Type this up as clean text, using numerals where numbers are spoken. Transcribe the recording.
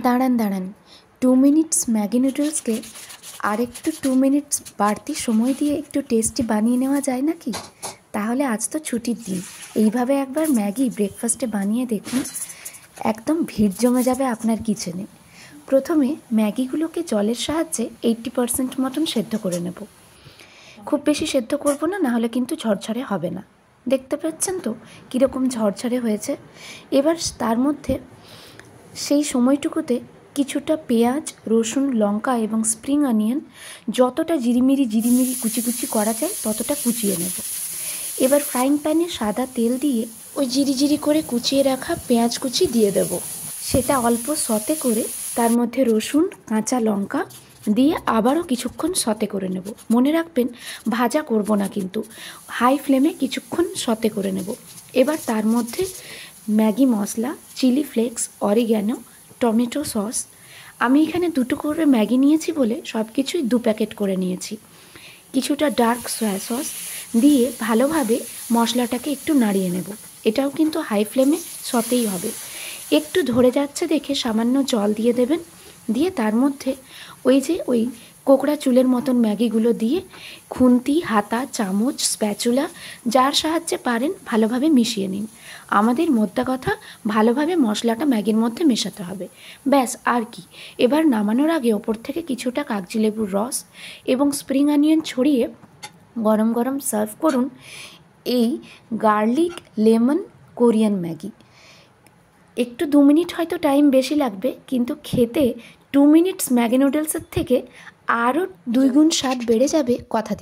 দাঁড়ান দাঁড়ান 2 minutes Maggi নুডলসকে আর একটু 2 মিনিটস বাড়তি সময় দিয়ে একটু টেস্টি বানিয়ে নেওয়া যায় নাকি? তাহলে আজ তো ছুটির দিন, এইভাবে একবার ম্যাগি ব্রেকফাস্টে বানিয়ে দেখুন, একদম ভিড় জমে যাবে আপনার কিচেনে। প্রথমে ম্যাগিগুলোকে জলের সাহায্যে 80% মতন সেদ্ধ করে নেব। খুব বেশি সেদ্ধ করব না, নাহলে কিন্তু ঝরঝরে হবে না। দেখতে পাচ্ছেন তো কীরকম ঝরঝরে হয়েছে। এবার তার মধ্যে সেই সময়টুকুতে কিছুটা পেঁয়াজ, রসুন, লঙ্কা এবং স্প্রিং অনিয়ন যতটা জিরিমিরি কুচি কুচি করা যায় ততটা কুচিয়ে নেব। এবার ফ্রাইং প্যানে সাদা তেল দিয়ে ওই জিরি করে কুচিয়ে রাখা পেঁয়াজ কুচি দিয়ে দেব। সেটা অল্প সতে করে তার মধ্যে রসুন, কাঁচা লঙ্কা দিয়ে আবারও কিছুক্ষণ সতে করে নেব। মনে রাখবেন ভাজা করব না, কিন্তু হাই ফ্লেমে কিছুক্ষণ সতে করে নেব। এবার তার মধ্যে ম্যাগি মশলা, chilli flakes, oregano, tomato sauce, আমি এখানে 2টো করে ম্যাগি নিয়েছি বলে সব কিছুই 2 প্যাকেট করে নিয়েছি, কিছুটা ডার্ক সয়া সস দিয়ে ভালোভাবে মশলাটাকে একটু নাড়িয়ে নেব। এটাও কিন্তু হাই ফ্লেমে সতেই হবে। একটু ধরে যাচ্ছে দেখে সামান্য জল দিয়ে দেবেন, দিয়ে তার মধ্যে ওই কোকড়া চুলের মতন ম্যাগিগুলো দিয়ে খুন্তি, হাতা, চামচ, স্প্যাচুলা যার সাহায্যে পারেন ভালোভাবে মিশিয়ে নিন। আমাদের মোদ্দা কথা ভালোভাবে মশলাটা ম্যাগির মধ্যে মেশাতে হবে, ব্যাস আর কি। এবার নামানোর আগে ওপর থেকে কিছুটা কাগজি লেবুর রস এবং স্প্রিং অনিয়ন ছড়িয়ে গরম গরম সার্ভ করুন এই গার্লিক লেমন কোরিয়ান ম্যাগি। একটু 2 মিনিট হয়তো টাইম বেশি লাগবে, কিন্তু খেতে 2 মিনিটস ম্যাগি নুডলসের থেকে আরও 2 গুণ স্বাদ বেড়ে যাবে কথা